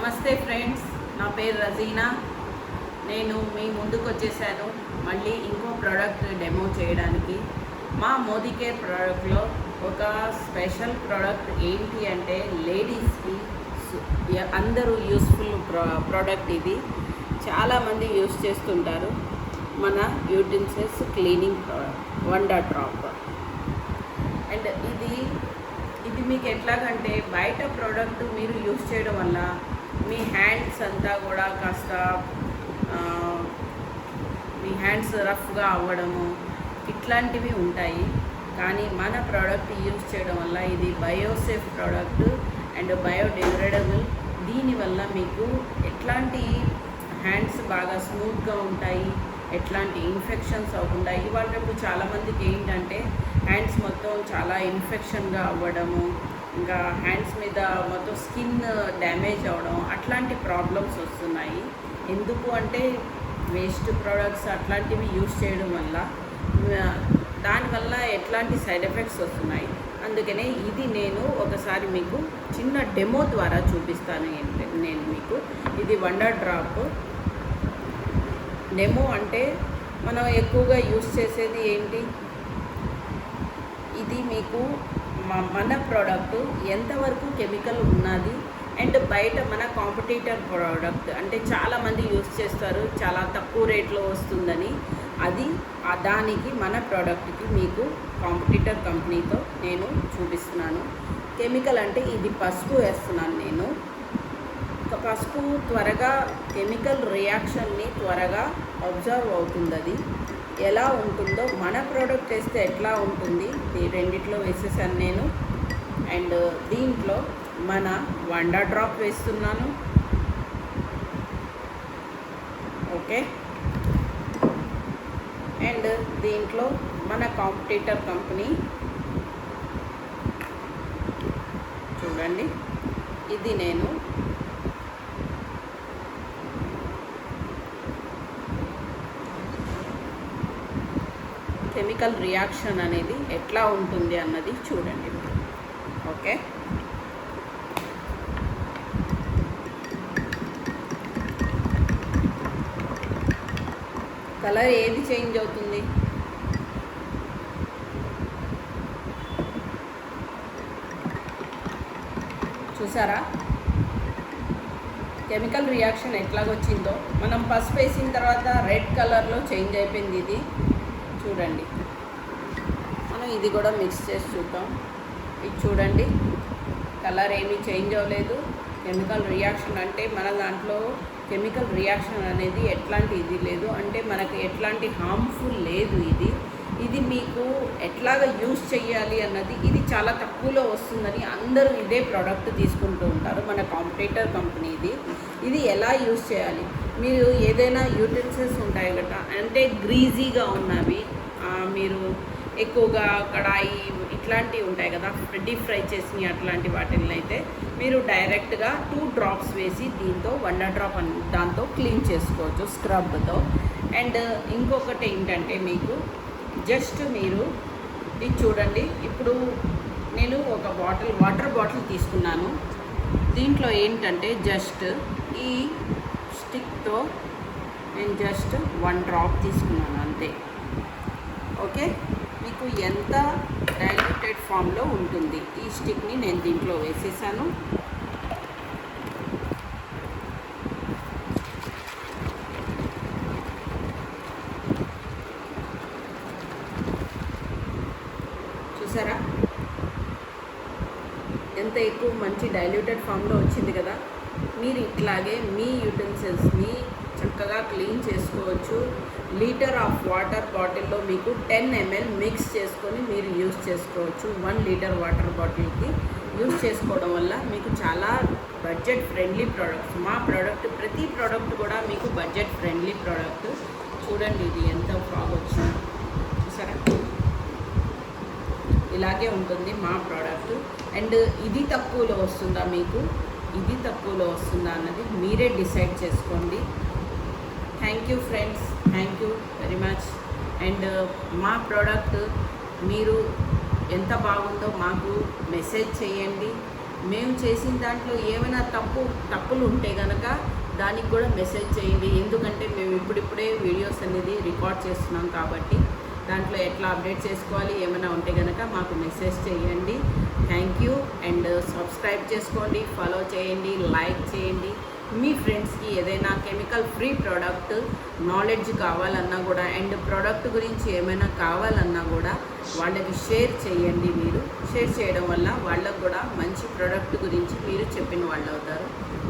నమస్తే ఫ్రెండ్స్, నా పేరు రజీనా. నేను మీ ముందుకు వచ్చేసాను మళ్ళీ ఇంకో ప్రోడక్ట్ డెమో చేయడానికి. మా మోదీ కేర్ ప్రోడక్ట్లో ఒక స్పెషల్ ప్రోడక్ట్ ఏంటి అంటే లేడీస్కి అందరూ యూస్ఫుల్ ప్రోడక్ట్. ఇది చాలామంది యూస్ చేస్తుంటారు. మన utensils cleaning product wonder drop. And ఇది మీకు ఎట్లాగంటే బయట ప్రోడక్ట్ మీరు యూస్ చేయడం వల్ల మీ హ్యాండ్స్ అంతా కూడా కాస్త మీ హ్యాండ్స్ రఫ్గా అవ్వడము ఇట్లాంటివి ఉంటాయి. కానీ మన ప్రోడక్ట్ యూస్ చేయడం వల్ల ఇది బయోసేఫ్ ప్రోడక్ట్ అండ్ బయోడిగ్రేడబుల్. దీనివల్ల మీకు ఎట్లాంటి హ్యాండ్స్ బాగా స్మూత్గా ఉంటాయి, ఎట్లాంటి ఇన్ఫెక్షన్స్ అవ్వకుండా. ఇవాళ రేపు చాలామందికి ఏంటంటే హ్యాండ్స్ మొత్తం చాలా ఇన్ఫెక్షన్గా అవ్వడము, ఇంకా హ్యాండ్స్ మీద మొత్తం స్కిన్ డ్యామేజ్ అవ్వడం అట్లాంటి ప్రాబ్లమ్స్ వస్తున్నాయి. ఎందుకు అంటే వేస్ట్ ప్రోడక్ట్స్ అట్లాంటివి యూస్ చేయడం వల్ల దానివల్ల ఎట్లాంటి సైడ్ ఎఫెక్ట్స్ వస్తున్నాయి. అందుకనే ఇది నేను ఒకసారి మీకు చిన్న డెమో ద్వారా చూపిస్తాను. నేను మీకు ఇది వండర్ డ్రాప్ డెమో. అంటే మనం ఎక్కువగా యూస్ చేసేది ఏంటి, ఇది మీకు మన ప్రోడక్ట్ ఎంతవరకు కెమికల్ ఉన్నది అండ్ బయట మన కాంపిటీటర్ ప్రోడక్ట్ అంటే చాలామంది యూస్ చేస్తారు, చాలా తక్కువ రేట్లో వస్తుందని. దానికి మన ప్రోడక్ట్కి మీకు కాంపిటీటర్ కంపెనీతో నేను చూపిస్తున్నాను. కెమికల్ అంటే ఇది పసుపు వేస్తున్నాను నేను. పసుపు త్వరగా కెమికల్ రియాక్షన్ని త్వరగా అబ్జర్వ్ అవుతుంది. అది ఎలా ఉంటుందో మన ప్రోడక్ట్ వేస్తే ఎట్లా ఉంటుంది, ఈ రెండిట్లో వేసేసాను నేను. అండ్ దీంట్లో మన వండర్ డ్రాప్ వేస్తున్నాను. ఓకే. అండ్ దీంట్లో మన కాంపిటీటర్ కంపెనీ చూడండి, ఇది నేను కెమికల్ రియాక్షన్ అనేది ఎట్లా ఉంటుంది అన్నది చూడండి. ఓకే. కలర్ ఏది చేంజ్ అవుతుంది, చూసారా? కెమికల్ రియాక్షన్ ఎట్లాగొచ్చిందో. మనం పసుపు వేసిన తర్వాత రెడ్ కలర్లో చేంజ్ అయిపోయింది. ఇది చూడండి. మనం ఇది కూడా మిక్స్ చేసి చూద్దాం. ఇది చూడండి, కలర్ ఏమీ చేంజ్ అవ్వలేదు. కెమికల్ రియాక్షన్ అంటే మన దాంట్లో కెమికల్ రియాక్షన్ అనేది ఎట్లాంటి ఇది లేదు, అంటే మనకు ఎట్లాంటి హార్మ్ఫుల్ లేదు. ఇది మీకు ఎట్లాగ యూస్ చేయాలి అన్నది ఇది చాలా తక్కువలో వస్తుందని అందరూ ఇదే ప్రోడక్ట్ తీసుకుంటూ ఉంటారు. మన కాంపిటీటర్ కంపెనీ ఇది ఎలా యూస్ చేయాలి, మీరు ఏదైనా యూటెన్సిల్స్ ఉంటాయి కదా, అంటే గ్రీజీగా ఉన్నవి, మీరు ఎక్కువగా కడాయి ఇట్లాంటివి ఉంటాయి కదా, డీప్ ఫ్రై చేసి అట్లాంటి వాటిని అయితే మీరు డైరెక్ట్గా 2 డ్రాప్స్ వేసి దీంతో వండర్ డ్రాప్ దాంతో క్లీన్ చేసుకోవచ్చు స్క్రబ్తో. అండ్ ఇంకొకటి ఏంటంటే మీకు జస్ట్ మీరు ఇది చూడండి. ఇప్పుడు నేను ఒక వాటర్ బాటిల్ తీసుకున్నాను. దీంట్లో ఏంటంటే జస్ట్ ఈ స్టిక్తో నేను జస్ట్ 1 డ్రాప్ తీసుకున్నాను అంతే. ఓకే. మీకు ఎంత డైల్యూటెడ్ ఫామ్లో ఉంటుంది. ఈ స్టిక్ని నేను దీంట్లో వేసేసాను. చూసారా ఎంత ఎక్కువ మంచి డైల్యూటెడ్ ఫామ్లో వచ్చింది కదా. మీరు ఇట్లాగే మీ యూటెన్సిల్స్ని చక్కగా క్లీన్ చేసుకోవచ్చు. లీటర్ ఆఫ్ వాటర్ బాటిల్లో మీకు 10 ml మిక్స్ చేసుకొని మీరు యూస్ చేసుకోవచ్చు. 1 లీటర్ వాటర్ బాటిల్కి యూస్ చేసుకోవడం వల్ల మీకు చాలా బడ్జెట్ ఫ్రెండ్లీ ప్రోడక్ట్స్. మా ప్రోడక్ట్ ప్రతి ప్రోడక్ట్ కూడా మీకు బడ్జెట్ ఫ్రెండ్లీ ప్రోడక్ట్. చూడండి ఇది ఎంత బాగా వచ్చింది, చూసారా? ఇలాగే ఉంటుంది మా ప్రోడక్ట్. అండ్ ఇది తక్కువలో వస్తుందా మీకు, ఇది తక్కువలో వస్తుందా అన్నది మీరే డిసైడ్ చేసుకోండి. Thank you friends, thank you very much. And మా ప్రోడక్ట్ మీరు ఎంత బాగుందో మాకు మెసేజ్ చేయండి. మేము చేసిన దాంట్లో ఏమైనా తప్పులు ఉంటే కనుక దానికి కూడా మెసేజ్ చేయండి. ఎందుకంటే మేము ఇప్పుడిప్పుడే వీడియోస్ అనేది రికార్డ్ చేస్తున్నాం కాబట్టి దాంట్లో ఎట్లా అప్డేట్ చేసుకోవాలి ఏమైనా ఉంటే కనుక మాకు మెసేజ్ చేయండి. Thank you. అండ్ సబ్స్క్రైబ్ చేసుకోండి, ఫాలో చేయండి, లైక్ చేయండి. మీ ఫ్రెండ్స్కి ఏదైనా కెమికల్ ఫ్రీ ప్రోడక్ట్ నాలెడ్జ్ కావాలన్నా కూడా అండ్ ప్రోడక్ట్ గురించి ఏమైనా కావాలన్నా కూడా వాళ్ళకి షేర్ చేయండి. మీరు షేర్ చేయడం వల్ల వాళ్ళకు కూడా మంచి ప్రోడక్ట్ గురించి మీరు చెప్పిన వాళ్ళు అవుతారు.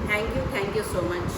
Thank you so much.